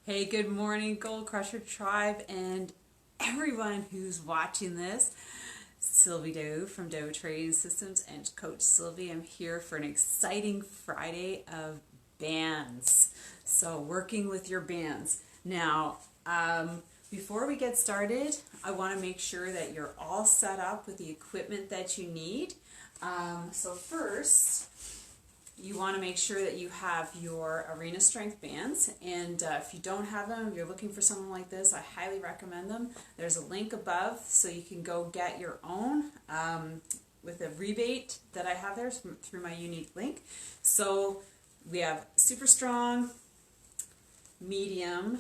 Hey, good morning, Gold Crusher Tribe, and everyone who's watching this. Sylvie Doe from Doe Trading Systems and Coach Sylvie. I'm here for an exciting Friday of bands. So, working with your bands. Now, before we get started, I want to make sure that you're all set up with the equipment that you need. So, first, you want to make sure that you have your arena strength bands, and if you don't have them, if you're looking for something like this, I highly recommend them. There's a link above so you can go get your own with a rebate that I have there through my unique link. So we have super strong, medium,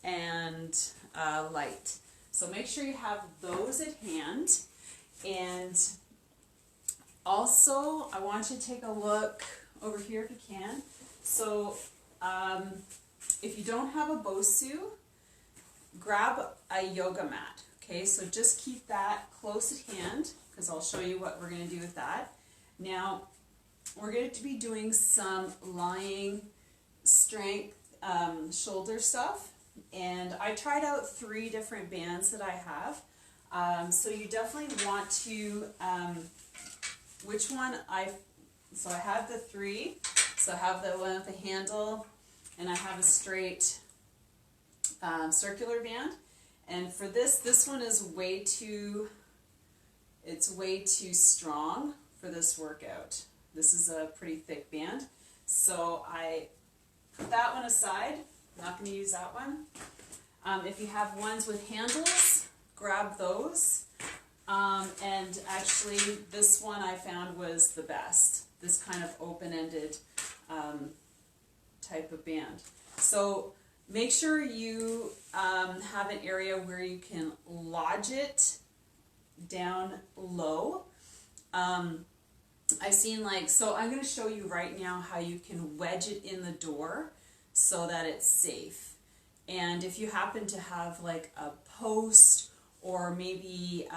and light. So make sure you have those at hand. And also I want you to take a look over here if you can. So if you don't have a Bosu, grab a yoga mat. Okay, so just keep that close at hand because I'll show you what we're going to do with that. Now we're going to be doing some lying strength shoulder stuff, and I tried out 3 different bands that I have. So you definitely want to which one so I have the 3, so I have the one with the handle, and I have a straight circular band. And for this one is way too strong for this workout. This is a pretty thick band, so I put that one aside. I'm not going to use that one. If you have ones with handles, grab those. And actually this one I found was the best. This kind of open-ended type of band. So make sure you have an area where you can lodge it down low. I've seen so I'm going to show you right now how you can wedge it in the door so that it's safe. And if you happen to have like a post, or maybe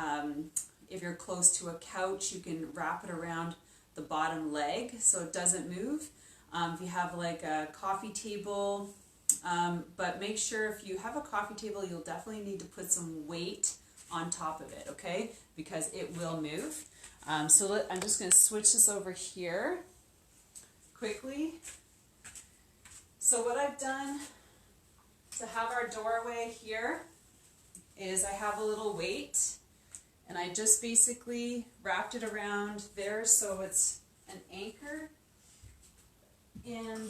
if you're close to a couch, you can wrap it around the bottom leg so it doesn't move. If you have like a coffee table, but make sure if you have a coffee table, you'll definitely need to put some weight on top of it, okay? Because it will move. I'm just going to switch this over here quickly. So what I've done to have our doorway here is I have a little weight, and I just basically wrapped it around there so it's an anchor. And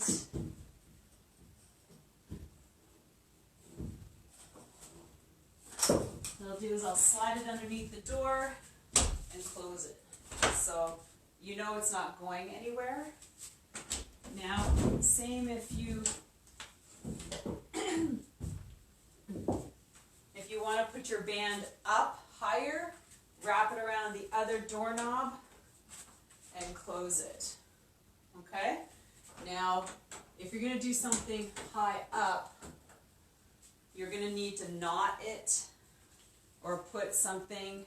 what I'll do is I'll slide it underneath the door and close it. So you know it's not going anywhere. Now, same if you want to put your band up higher, wrap it around the other doorknob and close it. Okay? Now, if you're going to do something high up, you're going to need to knot it or put something,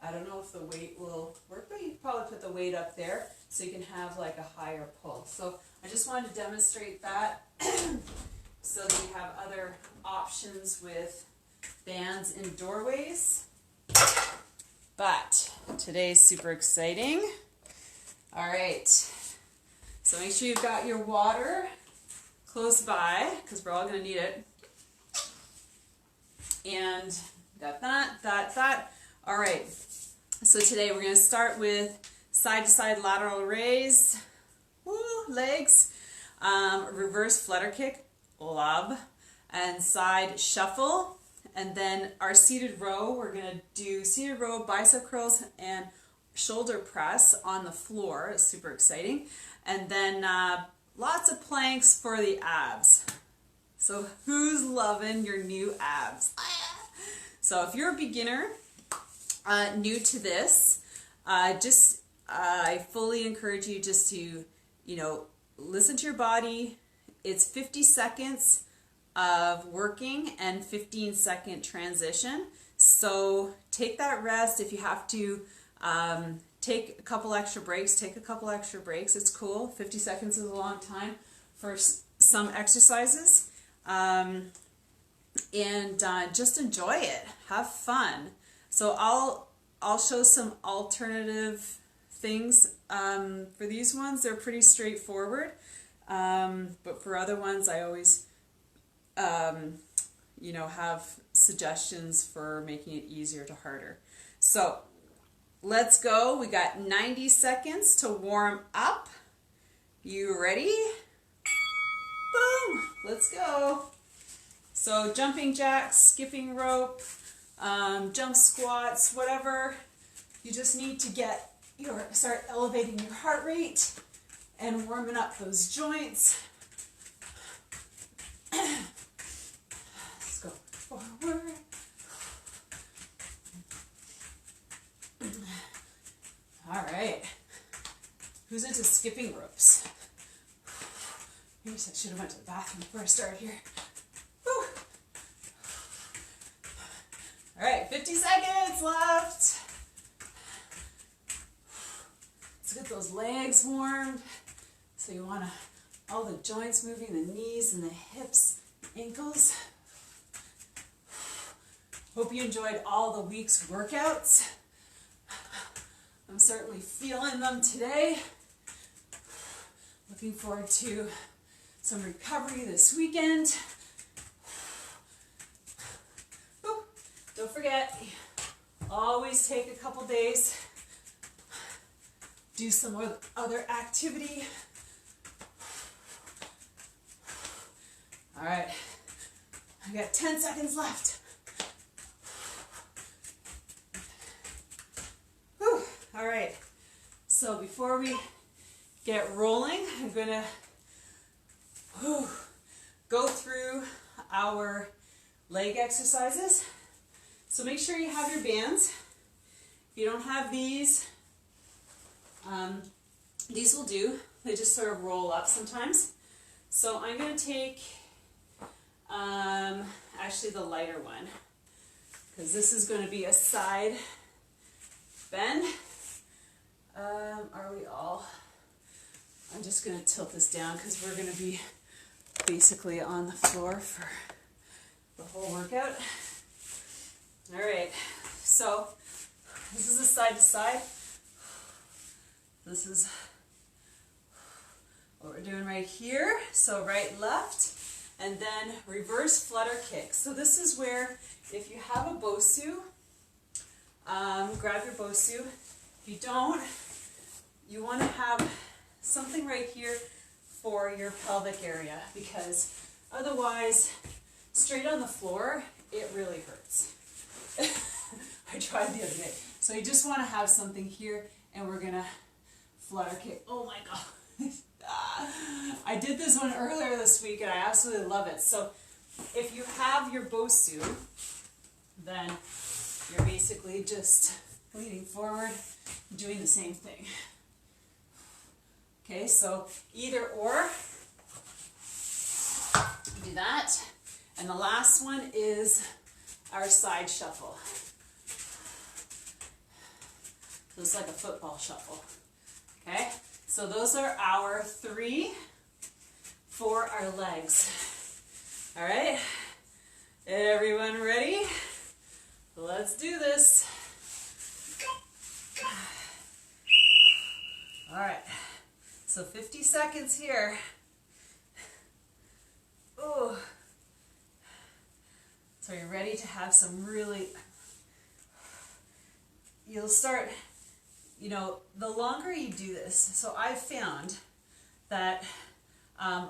I don't know if the weight will work, but you can probably put the weight up there so you can have like a higher pull. So I just wanted to demonstrate that so that you have other options with bands in doorways. But today's super exciting. All right, so make sure you've got your water close by because we're all going to need it. And got that. All right, so today we're going to start with side-to-side lateral raise, legs, reverse flutter kick, lob, and side shuffle. And then our seated row, we're going to do seated row, bicep curls, and shoulder press on the floor. It's super exciting. And then lots of planks for the abs. So who's loving your new abs? So if you're a beginner, new to this, I fully encourage you just to, listen to your body. It's 50 seconds of working and 15-second transition. So take that rest. If you have to take a couple extra breaks, take a couple extra breaks. It's cool. 50 seconds is a long time for some exercises. and just enjoy it. Have fun. So I'll show some alternative things for these ones. They're pretty straightforward, but for other ones I always you know, have suggestions for making it easier to harder. So let's go. We got 90 seconds to warm up. You ready? Boom! Let's go. So jumping jacks, skipping rope, jump squats, whatever. You just need to start elevating your heart rate and warming up those joints. Let's go forward. All right. Who's into skipping ropes? Maybe I should have went to the bathroom before I started here. Whew. All right, 50 seconds left. Let's get those legs warmed. So you want all the joints moving, the knees and the hips, ankles. Hope you enjoyed all the week's workouts. I'm certainly feeling them today. Looking forward to some recovery this weekend. Ooh, don't forget, always take a couple days, do some other activity. All right, I got 10 seconds left. Whew. All right, so before we get rolling, I'm gonna go through our leg exercises. So make sure you have your bands. If you don't have these will do. They just sort of roll up sometimes. So I'm going to take actually the lighter one, because this is going to be a side bend. Are we all? I'm just going to tilt this down because we're going to be basically on the floor for the whole workout. All right, so this is a side to side. This is what we're doing right here. So right, left, and then reverse flutter kick. So this is where, if you have a Bosu, grab your Bosu. If you don't, you want to have something right here for your pelvic area, because otherwise, straight on the floor, it really hurts. I tried the other day. So you just want to have something here, and we're going to flutter kick. Oh my God. I did this one earlier this week, and I absolutely love it. So if you have your Bosu, then you're basically just leaning forward, doing the same thing. Okay, so either or, do that. And the last one is our side shuffle. So it's like a football shuffle. Okay, so those are our 3 for our legs. All right, everyone ready? Let's do this. All right. So 50 seconds here. Ooh. So you're ready to have some really, you'll start, you know, the longer you do this, so I've found that,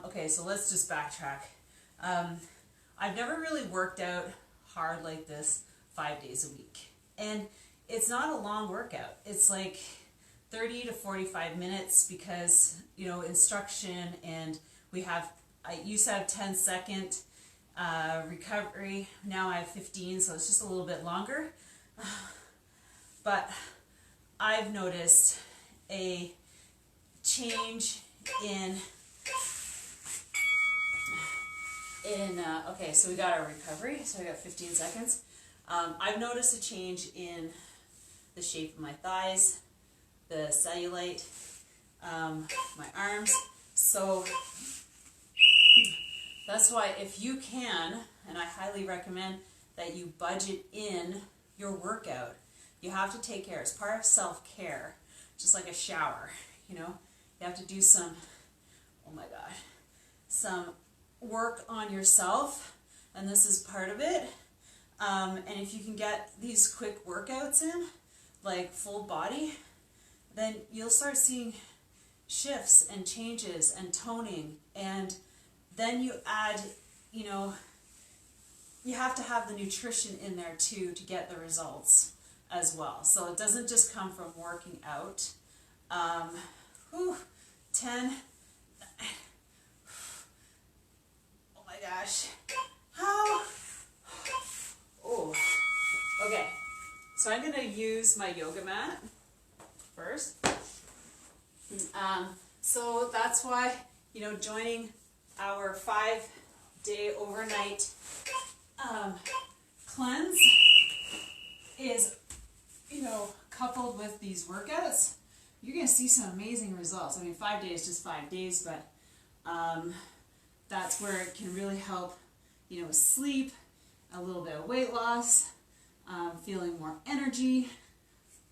okay, so let's just backtrack. I've never really worked out hard like this 5 days a week. And it's not a long workout. It's like 30 to 45 minutes because, you know, instruction, and I used to have 10-second recovery. Now I have 15, so it's just a little bit longer. But I've noticed a change in okay, so we got our recovery, so I got 15 seconds. I've noticed a change in the shape of my thighs, the cellulite, my arms. So That's why if you can, and I highly recommend that you budget in your workout. You have to take care. It's part of self-care, just like a shower, you know. You have to do some, oh my God, some work on yourself, and this is part of it. And if you can get these quick workouts in, like full body, then you'll start seeing shifts and changes and toning. And then you add, you know, you have to have the nutrition in there too to get the results as well. So it doesn't just come from working out. 10. Oh my gosh. How? Oh, okay. So I'm going to use my yoga mat first. So that's why, you know, joining our 5-day overnight cleanse is, you know, coupled with these workouts, you're going to see some amazing results. I mean, 5 days, just 5 days, but that's where it can really help, you know, with sleep, a little bit of weight loss, feeling more energy.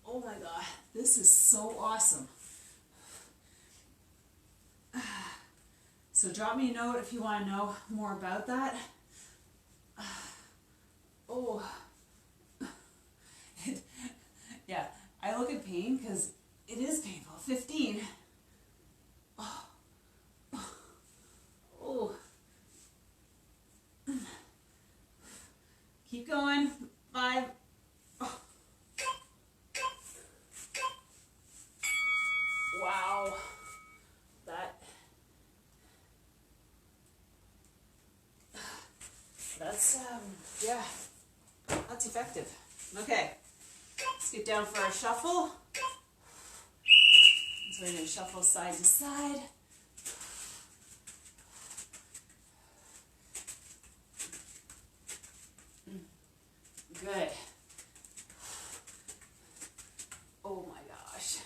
Oh my God, this is so awesome. So drop me a note if you want to know more about that. Oh, yeah, I look at pain because it is painful. 15. Oh. Oh. Keep going. 5. Oh. Wow. That's, yeah, that's effective. Okay, let's get down for our shuffle. So we're going to shuffle side to side. Good. Oh my gosh.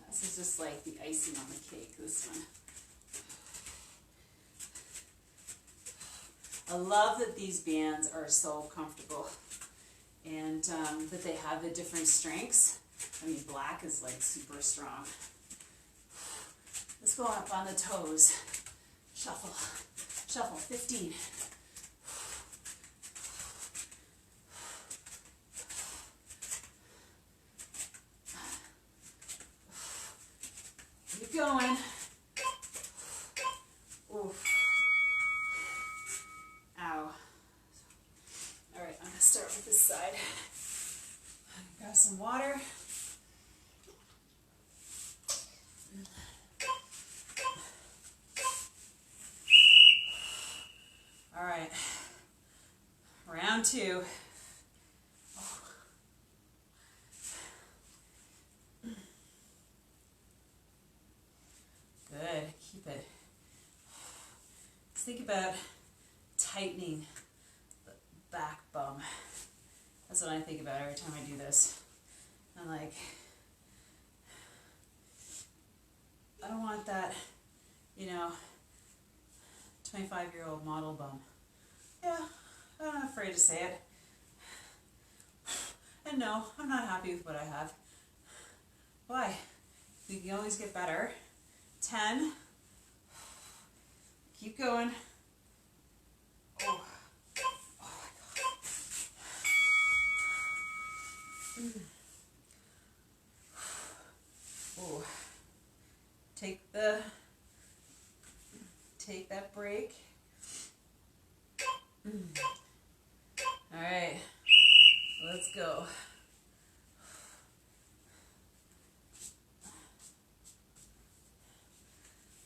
This is just like the icing on the cake, this one. I love that these bands are so comfortable and that they have the different strengths. I mean, black is like super strong. Let's go up on the toes. Shuffle. Shuffle. 15. Keep going. Oof. Ow. All right, I'm going to start with this side. Grab some water. All right, round 2. Good, keep it. Let's think about tightening the back bum. That's what I think about every time I do this. I'm like, I don't want that, you know, 25-year-old model bum. Yeah, I'm not afraid to say it. And no, I'm not happy with what I have. Why? We can always get better. 10. Keep going. Oh. Oh my God. Oh. Take that break. All right, let's go.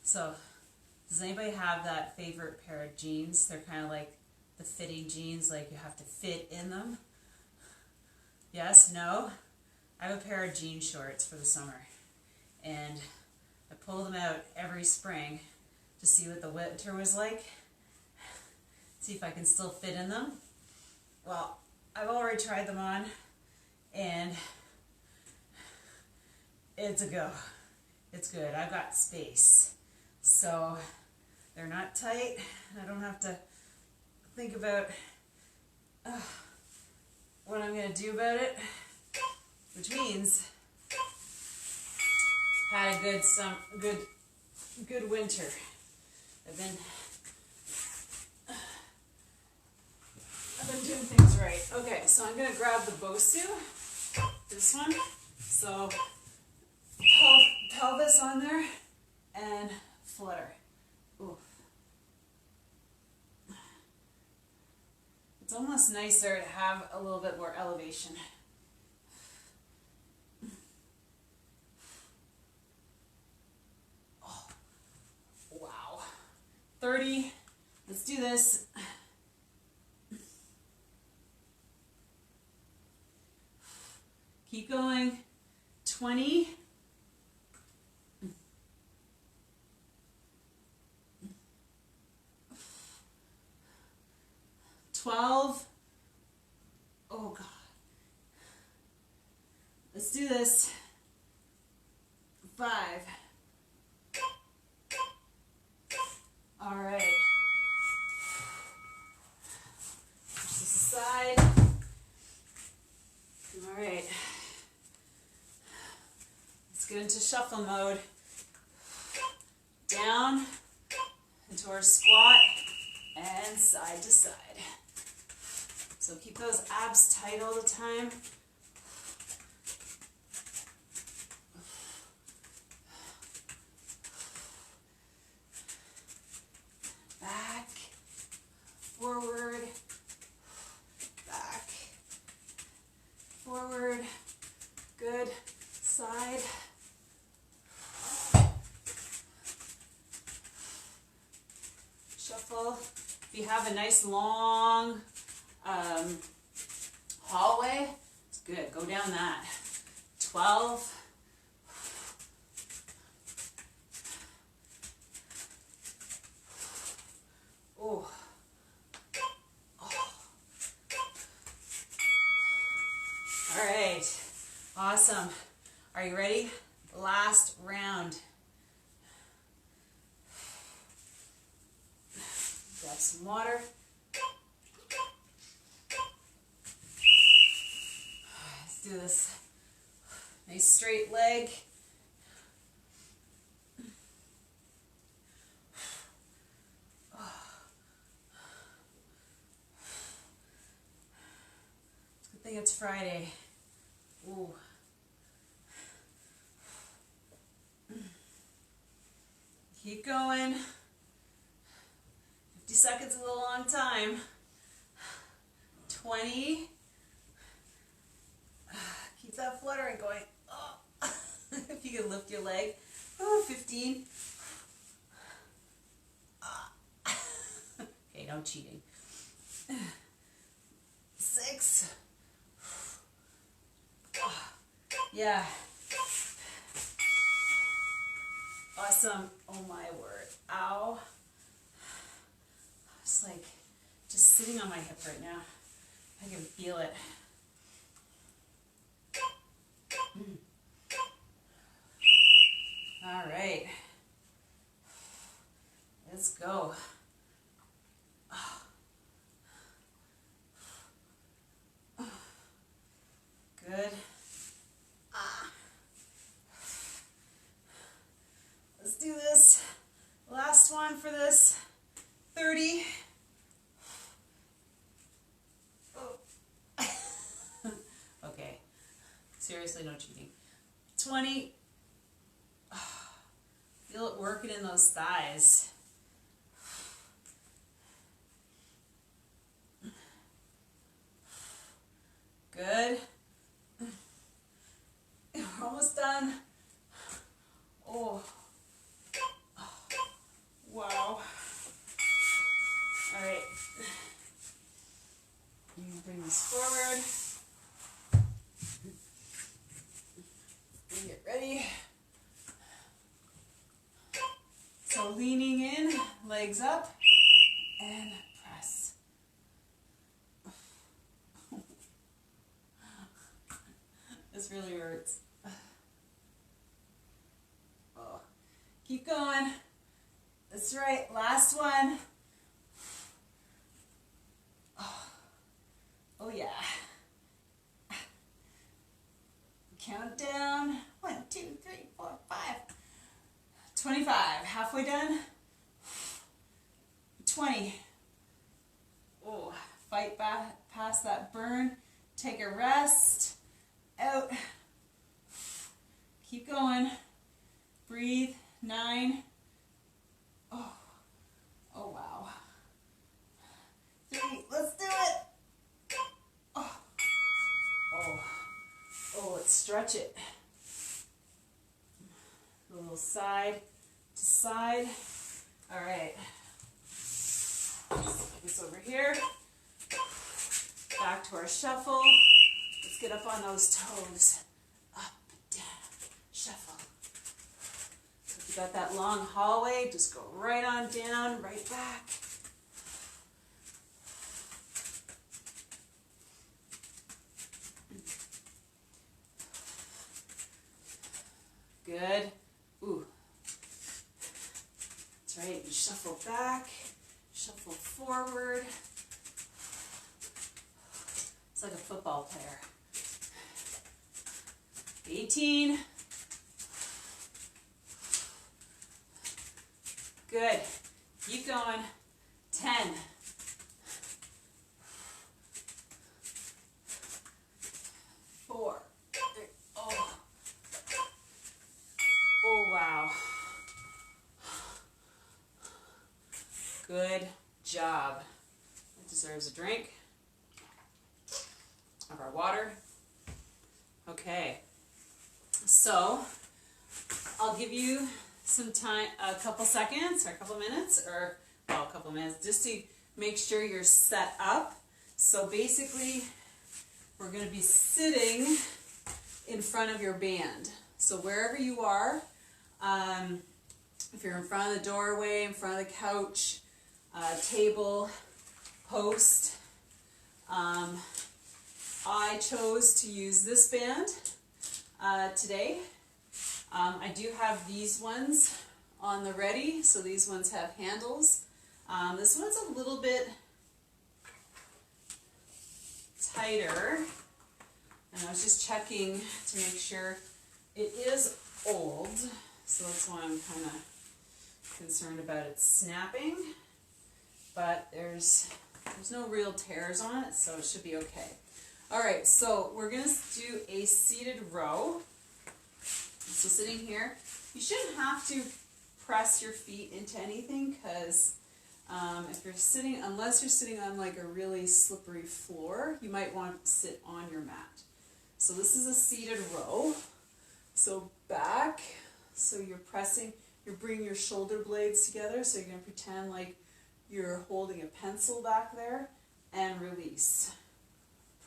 So, does anybody have that favorite pair of jeans? They're kind of like the fitting jeans, like you have to fit in them. Yes? No? I have a pair of jean shorts for the summer, and I pull them out every spring to see what the winter was like, see if I can still fit in them. Well, I've already tried them on, and it's a go. It's good. I've got space. So They're not tight. I don't have to think about what I'm going to do about it, which means had a good winter. I've been doing things right. Okay, so I'm going to grab the Bosu, this one. So pelvis on there and flutter. Ooh. It's almost nicer to have a little bit more elevation. Oh, wow. 30. Let's do this. Keep going. 20. 12. Oh God. Let's do this. 5. All right. Push this aside. All right. Let's get into shuffle mode. Down into our squat and side to side. So keep those abs tight all the time. Back, forward, back, forward, good, side. Shuffle. If you have a nice long hallway, it's good. Go down that. 12. Oh. All right. Awesome. Are you ready? Last round. Grab some water. Let's do this. Nice straight leg. Good thing it's Friday. Ooh. Keep going. 50 seconds is a long time. 20. Keep that fluttering going. Oh. If you can lift your leg. Oh, 15. Okay, no cheating. 6. Yeah. Awesome. Oh my word. Ow. It's like just sitting on my hip right now. I can feel it. All right. Let's go. Good. Let's do this. Last one for this. 30. Oh. Okay. Seriously, no cheating. 20. Feel it working in those thighs. Good. We're almost done. Oh. Wow. All right. You can bring this forward. And get ready. So leaning in, legs up, and press. This really hurts. Oh. Keep going. That's right. Last last one. Oh yeah. Count down. 1, 2, 3, 4, 5. 25. Halfway done. 20. Oh, fight back past that burn. Take a rest. Out. Keep going. Breathe. 9. Oh. Oh wow. 3. Let's do it. Oh. Oh. Oh, let's stretch it. A little side to side. All right. Put this over here. Back to our shuffle. Let's get up on those toes. Up, down, shuffle. So if you got that long hallway, just go right on down, right back. Good. Ooh. That's right. You shuffle back, shuffle forward. It's like a football player. 18. Good. Keep going. 10. 4. Oh. Oh, wow. Good job. It deserves a drink of our water. Okay. So, I'll give you some time, a couple seconds or a couple minutes, or well, a couple minutes, just to make sure you're set up. So basically, we're going to be sitting in front of your band. So wherever you are, if you're in front of the doorway, in front of the couch, table, post, I chose to use this band today. I do have these ones on the ready, so these ones have handles. This one's a little bit tighter, and I was just checking to make sure. It is old, so that's why I'm kind of concerned about it snapping, but there's no real tears on it, so it should be okay. All right, so we're going to do a seated row. So sitting here, you shouldn't have to press your feet into anything, because if you're sitting, unless you're sitting on like a really slippery floor, you might want to sit on your mat. So this is a seated row. So back, so you're pressing, you're bringing your shoulder blades together, so you're going to pretend like you're holding a pencil back there, and release.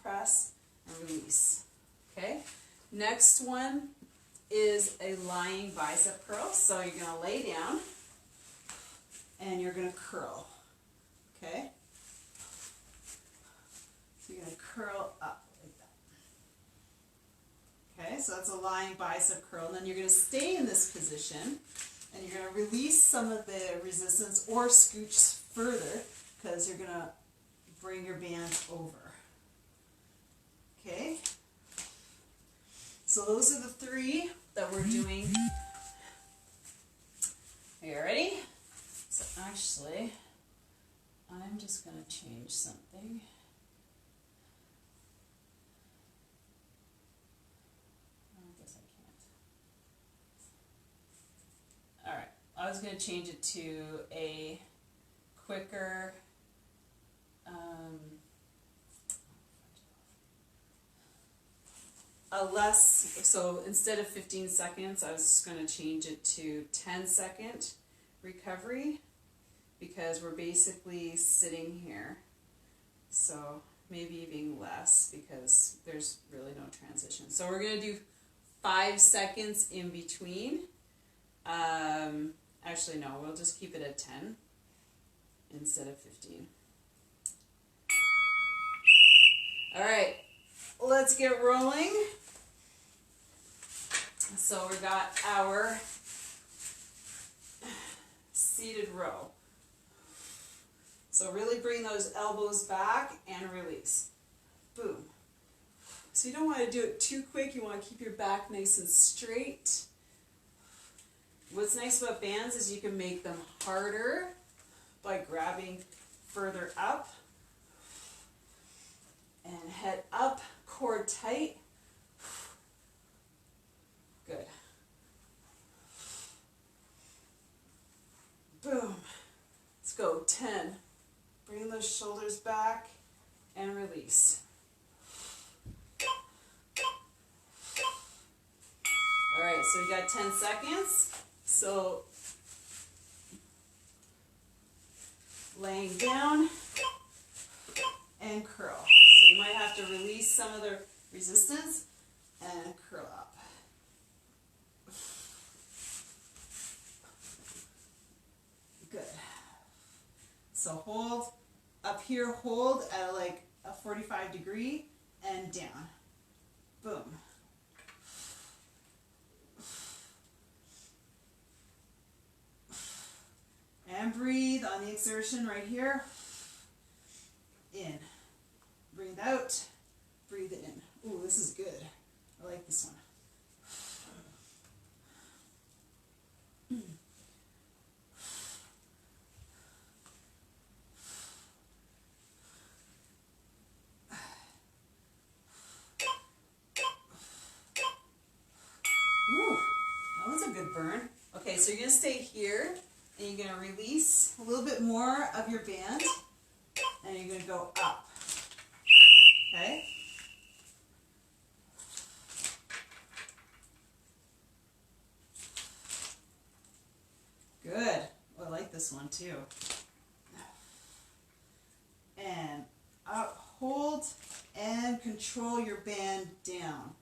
Press and release. Okay? Next one is a lying bicep curl. So you're going to lay down, and you're going to curl. Okay? So you're going to curl up. Okay, so that's a lying bicep curl, and then you're going to stay in this position, and you're going to release some of the resistance or scooch further, because you're going to bring your band over. Okay, so those are the 3 that we're doing. Are you ready? So actually, I'm just going to change something. I was going to change it to a quicker, so instead of 15 seconds, I was just going to change it to 10-second recovery, because we're basically sitting here. So maybe even less, because there's really no transition. So we're going to do 5 seconds in between. Actually, no, we'll just keep it at 10 instead of 15. All right, let's get rolling. So we got our seated row. So really bring those elbows back and release. Boom. So you don't want to do it too quick. You want to keep your back nice and straight. What's nice about bands is you can make them harder by grabbing further up and head up, core tight. Good. Boom. Let's go. 10. Bring those shoulders back and release. All right, so we got 10 seconds. So laying down and curl. So you might have to release some of the resistance and curl up. Good. So hold up here, hold at like a 45 degree and down. Boom. And breathe on the exertion right here. In. Breathe out. Breathe in. Ooh, this is good. I like this one. Ooh, that was a good burn. Okay, so you're going to stay here. And you're going to release a little bit more of your band, and you're going to go up, okay? Good. Oh, I like this one too. And up, hold, and control your band down.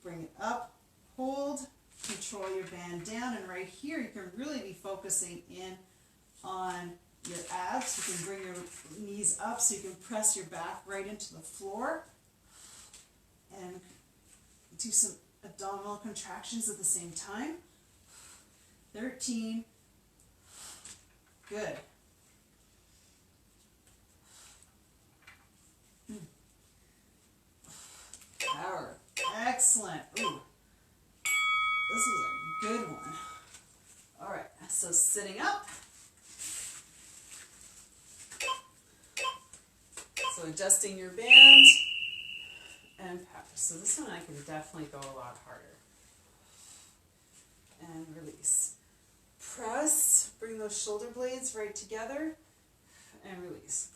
Bring it up, hold, control your band down, and right here you can really be focusing in on your abs. You can bring your knees up so you can press your back right into the floor and do some abdominal contractions at the same time. 13. Good. Power. Excellent. Ooh. This was a good one. All right, so sitting up. So adjusting your band and power. So this one I can definitely go a lot harder. And release. Press, bring those shoulder blades right together and release.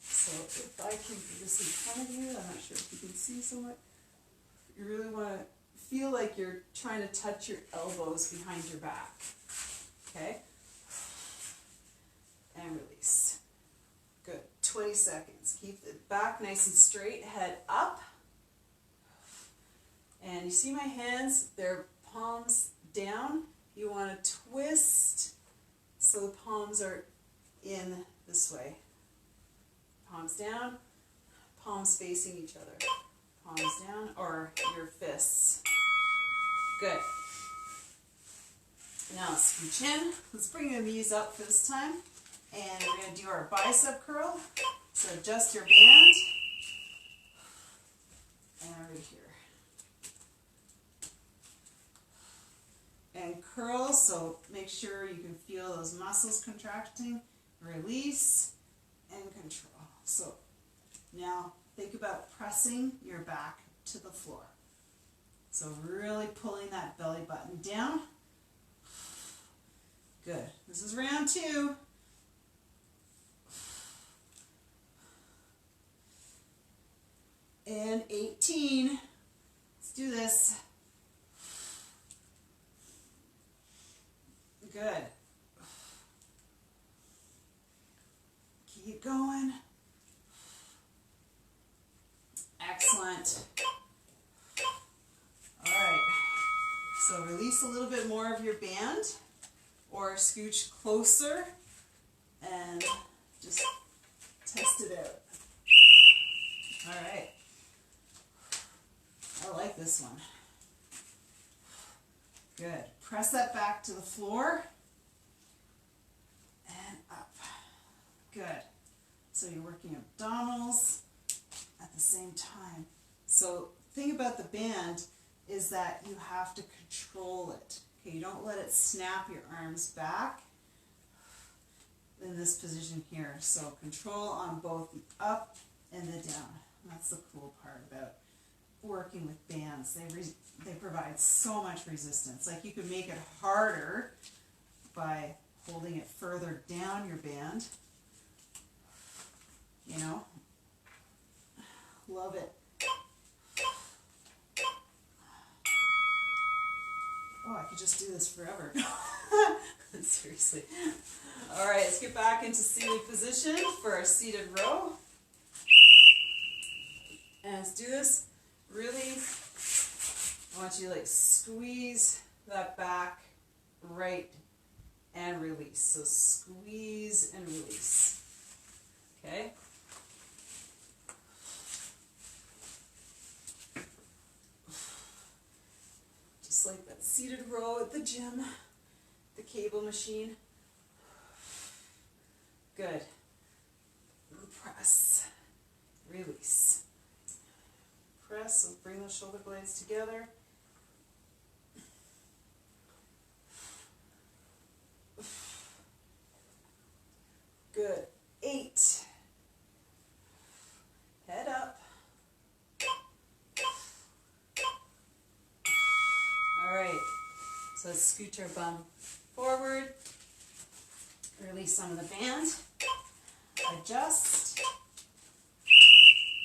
So if I can do this in front of you, I'm not sure if you can see so much. You really want to feel like you're trying to touch your elbows behind your back. Okay? And release. Good. 20 seconds. Keep the back nice and straight, head up. And you see my hands? They're palms down. You want to twist so the palms are in this way. Palms down, palms facing each other. Palms down, or your fists. Good. Now scooch in. Let's bring the knees up for this time. And we're going to do our bicep curl. So adjust your band. And right here. And curl, so make sure you can feel those muscles contracting. Release and control. So now think about pressing your back to the floor. So really pulling that belly button down. Good. This is round 2. And 18. Let's do this. Good. Keep going. Excellent. All right. So release a little bit more of your band, or scooch closer and just test it out. All right. I like this one. Good. Press that back to the floor and up. Good. So you're working abdominals at the same time. So the thing about the band is that you have to control it. Okay, you don't let it snap your arms back in this position here. So control on both the up and the down. That's the cool part about working with bands. They provide so much resistance. Like you could make it harder by holding it further down your band. You know? Love it. Oh, I could just do this forever. Seriously. All right, let's get back into seated position for our seated row. And let's do this. Really, I want you to like squeeze that back, right, and release. So squeeze and release. Okay? Just like that seated row at the gym, the cable machine. Good. Press. Release. Press. So bring those shoulder blades together. Good. 8. Head up. All right. So let's scoot our bum forward. Release some of the band. Adjust.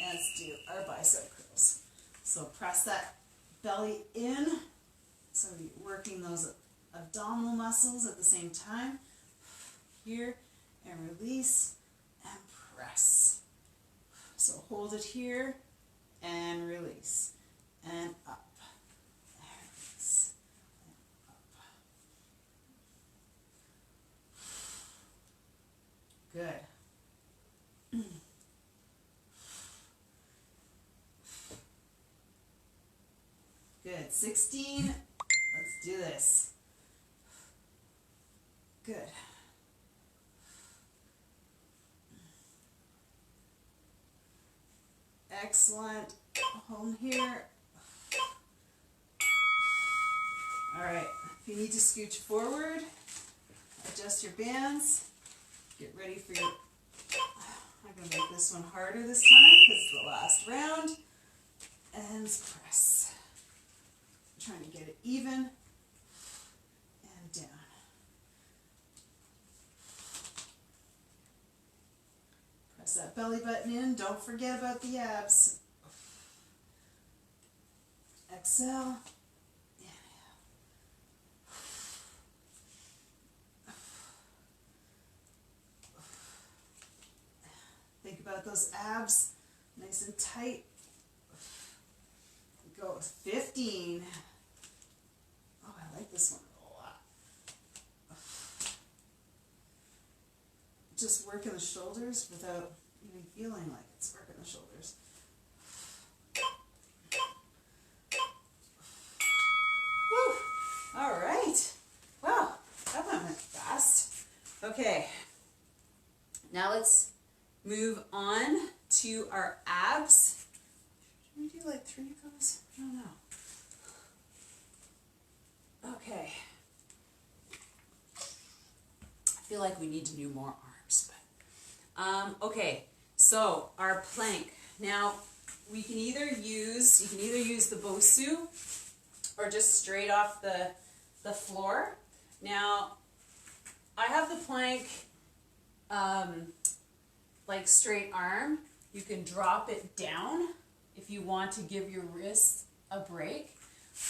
And let's do our bicep curls. So press that belly in. So you're working those abdominal muscles at the same time. Here, and release, and press. So hold it here, and release, and up, and release, and up. Good. Good. 16. Let's do this. Good. Excellent. Hold here. All right. If you need to scooch forward, adjust your bands. Get ready for your... I'm going to make this one harder this time because it's the last round. And press. Trying to get it even and down. Press that belly button in. Don't forget about the abs. Exhale. Inhale. Think about those abs. Nice and tight. Go 15. Oh, I like this one a lot. Just working the shoulders without even feeling like it's working the shoulders. Whew. All right. Wow, that one went fast. Okay. Now let's move on to our abs. Should we do like 3 of those? I don't know. Okay. I feel like we need to do more arms, but okay. So our plank. Now we can either use the Bosu or just straight off the floor. Now I have the plank like straight arm. You can drop it down if you want to give your wrist a break.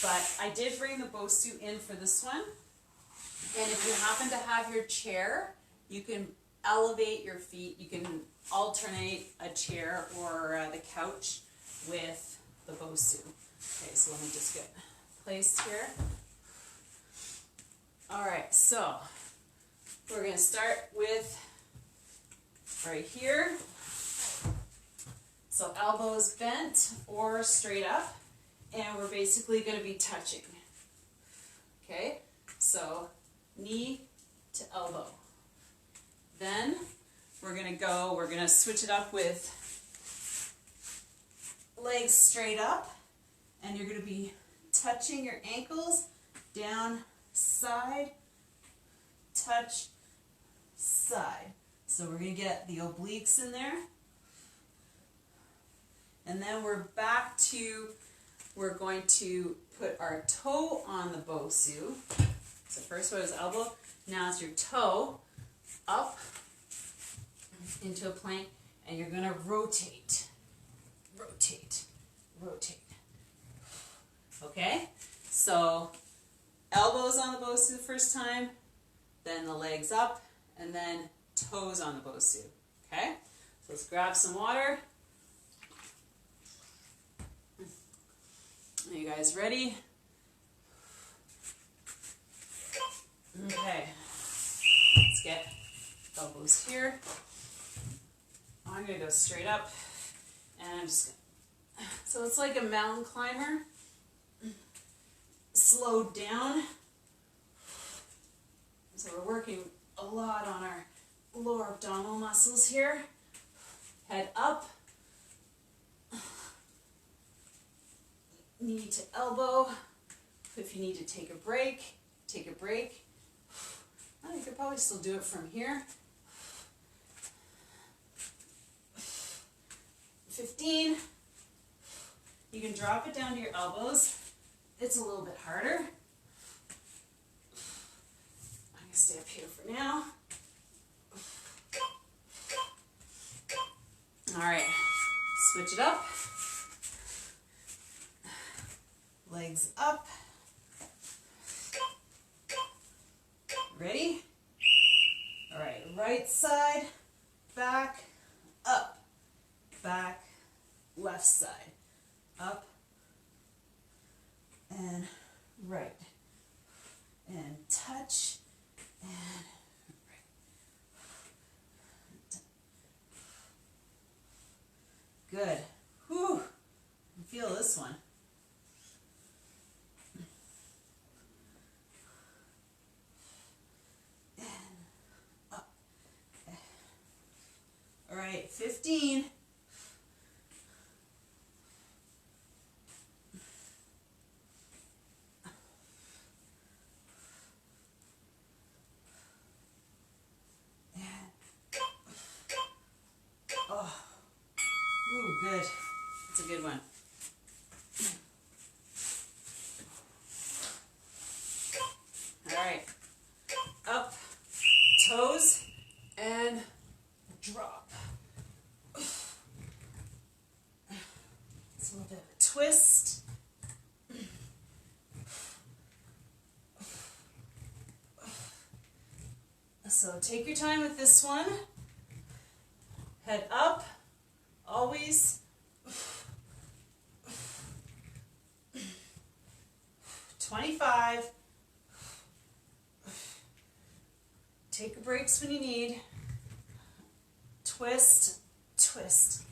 But I did bring the Bosu in for this one. And if you happen to have your chair, you can elevate your feet. You can alternate a chair or the couch with the Bosu. Okay, so let me just get placed here. All right, so we're going to start with right here. So elbows bent or straight up, and we're basically going to be touching. Okay, so knee to elbow. Then we're gonna switch it up with legs straight up, and you're gonna be touching your ankles down, side, touch, side. So we're gonna get the obliques in there. And then we're going to put our toe on the Bosu. So first was elbow, now it's your toe up into a plank, and you're gonna rotate, rotate, rotate. Okay? So elbows on the Bosu the first time, then the legs up, and then toes on the Bosu. Okay? So let's grab some water. Are you guys ready? Okay. Let's get elbows here. I'm going to go straight up, and I'm just gonna, so it's like a mountain climber, slowed down. So we're working a lot on our lower abdominal muscles here. Head up, knee to elbow. If you need to take a break, take a break. You could probably still do it from here. 15. You can drop it down to your elbows. It's a little bit harder. I'm going to stay up here for now. All right, switch it up. Legs up. Ready? All right, right side, back, up, back, left side, up, and right, and touch, and right. Good. Whew. Feel this one. All right, 15. Oh, ooh, good. That's a good one. All right, up, toes, and drop. It's a little bit of a twist. So take your time with this one. Head up, always. 25. Take breaks when you need. Twist, twist,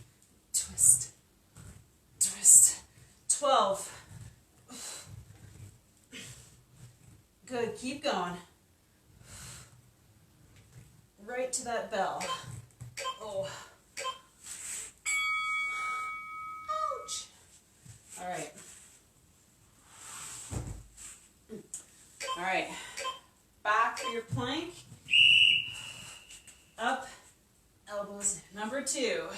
twist, twist. 12. Good, keep going. Right to that bell. Oh. Ouch. All right. All right. Back for your plank. Up. Elbows. Number 2.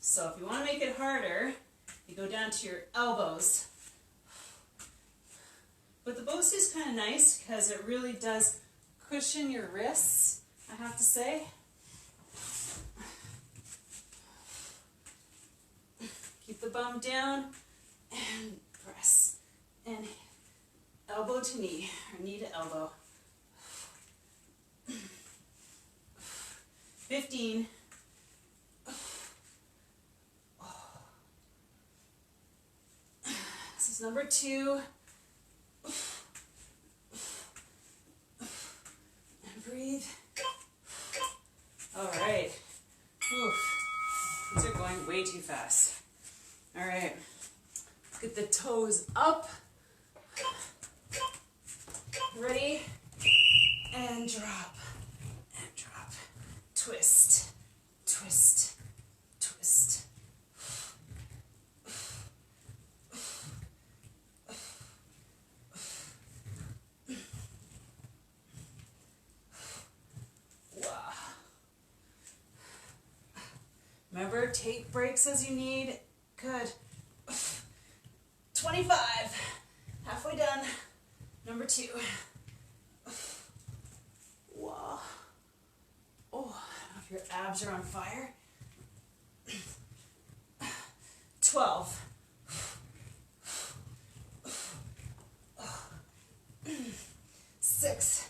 So if you want to make it harder, you go down to your elbows. But the Bosu is kind of nice because it really does cushion your wrists, I have to say. Keep the bum down and press. And elbow to knee, or knee to elbow. 15. This is number 2. And breathe. All right. Oof. These are going way too fast. All right. Get the toes up. Ready? And drop. And drop. twist, twist, twist. Wow. Remember, take breaks as you need. Good. 25. Halfway done. Number 2. Wow. Oh, I don't know if your abs are on fire. 12. 6.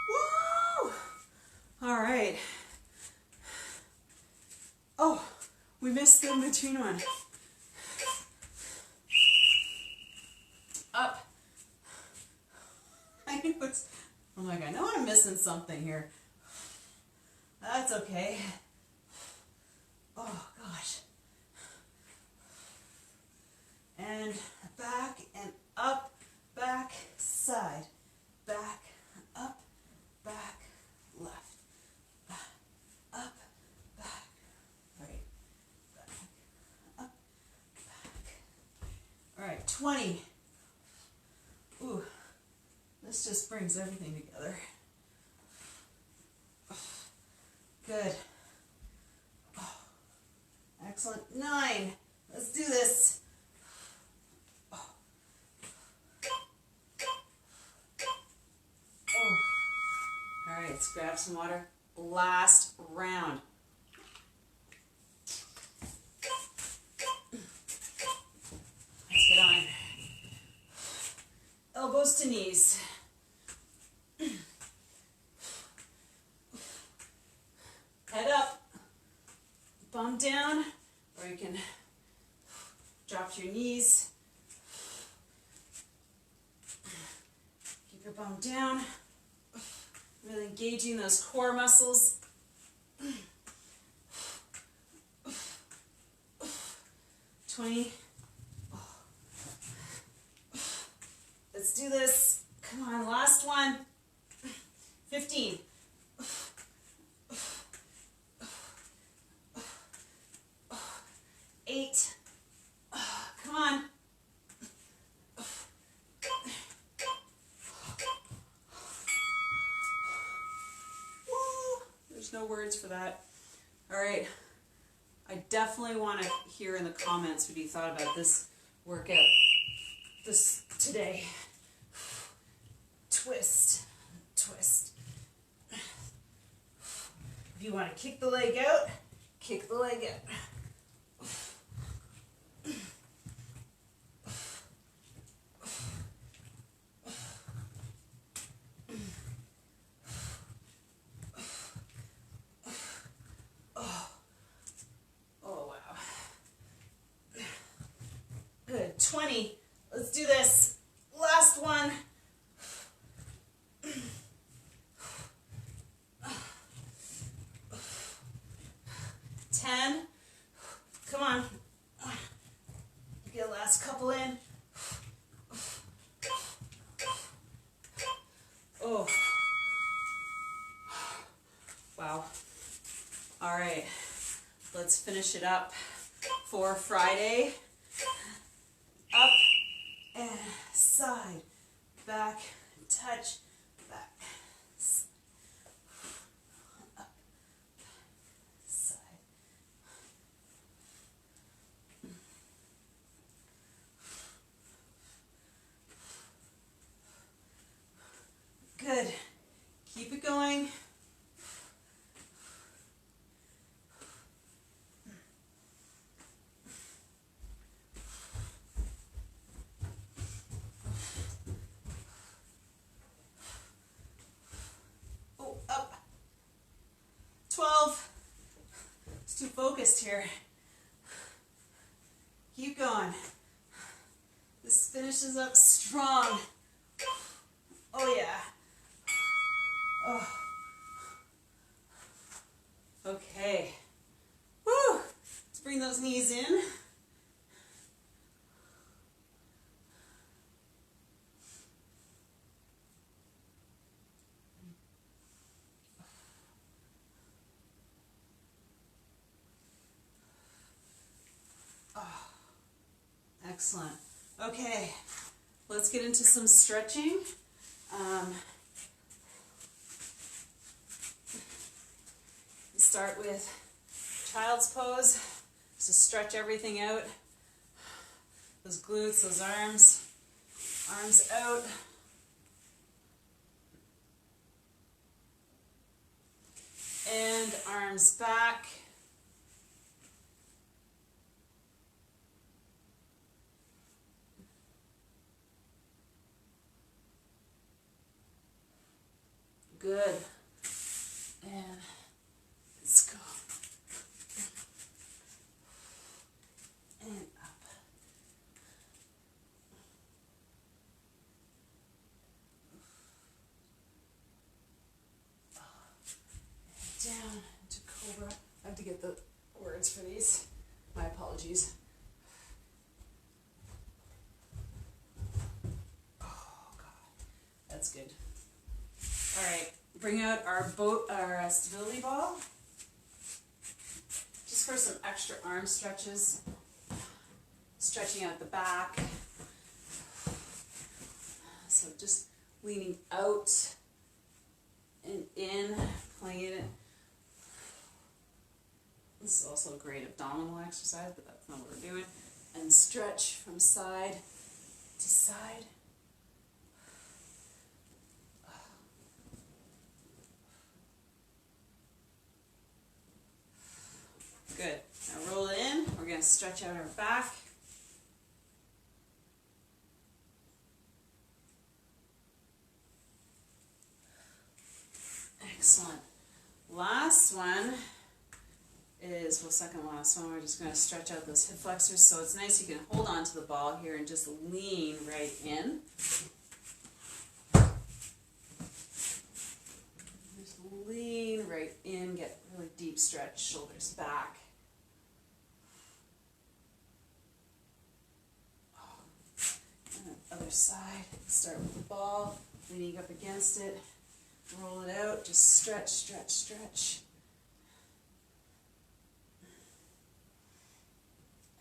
Woo! All right. Oh, we missed the in-between one. Up. I'm like, I know I'm missing something here. That's okay. Oh, gosh. And back and up, back, side. Back, up, back, left. Back, up, back, right. Back, up, back. All right, 20. Ooh, this just brings everything together. Good. Oh, excellent. 9. Let's do this. Oh. Oh. All right, let's grab some water. Last round. Let's get on. Elbows to knees. Head up, bum down, or you can drop to your knees. Keep your bum down. Really engaging those core muscles. 20. Let's do this. Come on, last one. 15. 8. Come on. Woo. There's no words for that. All right. I definitely want to hear in the comments what you thought about this workout today. Twist, twist. If you want to kick the leg out, kick the leg out. Oh, wow. Good. 20. Let's do this. Last one. 10. Come on. Get the last couple in. Oh. Wow. All right. Let's finish it up for Friday. Up and side. Back. Touch. Back. Up. Side. Good. Keep it going. Oh, up. 12. It's too focused here. Keep going. This finishes up strong. Oh, yeah. Oh. Okay. Woo! Let's bring those knees in. Excellent. Okay, let's get into some stretching. Start with child's pose, to stretch everything out. Those glutes, those arms out. And arms back. Good. And let's go. And up. And down to cobra. I have to get the words for these. My apologies. Oh, God. That's good. All right, bring out our stability ball, just for some extra arm stretches, stretching out the back. So just leaning out and in, playing it. This is also a great abdominal exercise, but that's not what we're doing. And stretch from side to side. Good. Now roll it in. We're going to stretch out our back. Excellent. Last one is, well, second last one, we're just going to stretch out those hip flexors. So it's nice you can hold on to the ball here and just lean right in. Just lean right in, get really deep stretch, shoulders back. Other side, start with the ball, leaning up against it, roll it out, just stretch, stretch, stretch.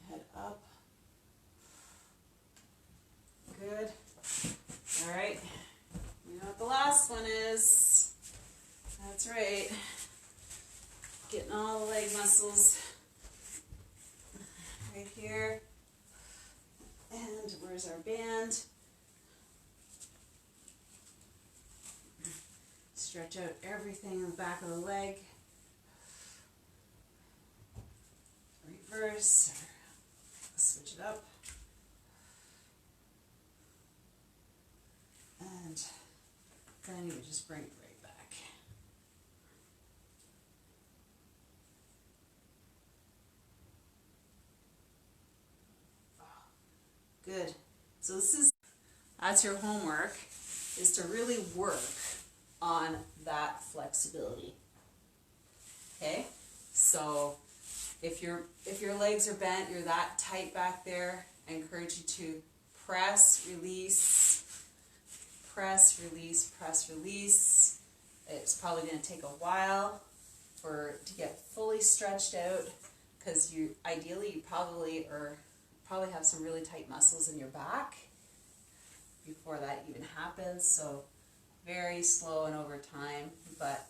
Head up. Good. All right. You know what the last one is? That's right. Getting all the leg muscles right here. And where's our band? Stretch out everything in the back of the leg. Reverse, or switch it up. And then you just bring it right back. Good. So that's your homework, is to really work on that flexibility. Okay? So if your legs are bent, you're that tight back there, I encourage you to press, release, press, release, press, release. It's probably going to take a while to get fully stretched out, because you probably have some really tight muscles in your back before that even happens. So very slow and over time, but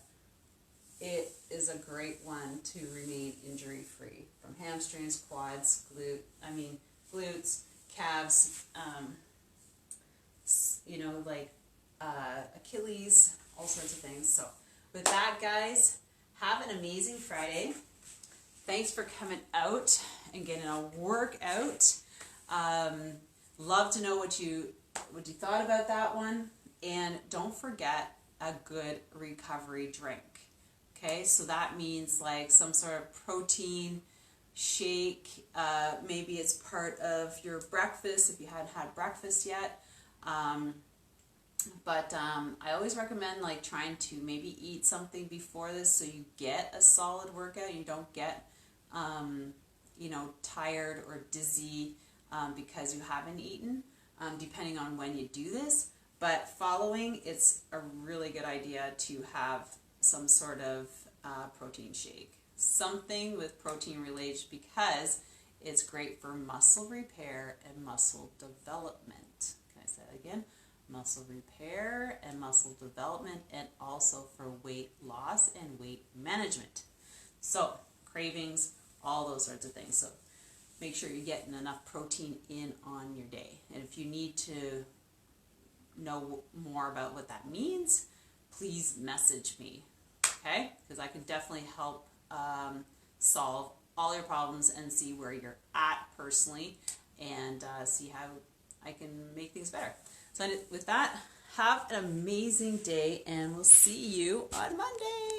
it is a great one to remain injury free from hamstrings, quads, glutes, calves, Achilles, all sorts of things. So with that, guys, have an amazing Friday. Thanks for coming out and getting a workout. Love to know what you thought about that one. And don't forget a good recovery drink. Okay, so that means like some sort of protein shake. Maybe it's part of your breakfast if you hadn't had breakfast yet. But I always recommend like trying to maybe eat something before this, so you get a solid workout. You don't get tired or dizzy because you haven't eaten, depending on when you do this. But following, it's a really good idea to have some sort of protein shake, something with protein related, because It's great for muscle repair and muscle development. Can I say that again? Muscle repair and muscle development, and also for weight loss and weight management. So cravings, all those sorts of things. So make sure you're getting enough protein in on your day. And if you need to know more about what that means, please message me, okay? Because I can definitely help solve all your problems and see where you're at personally, and see how I can make things better. So with that, have an amazing day, and we'll see you on Monday.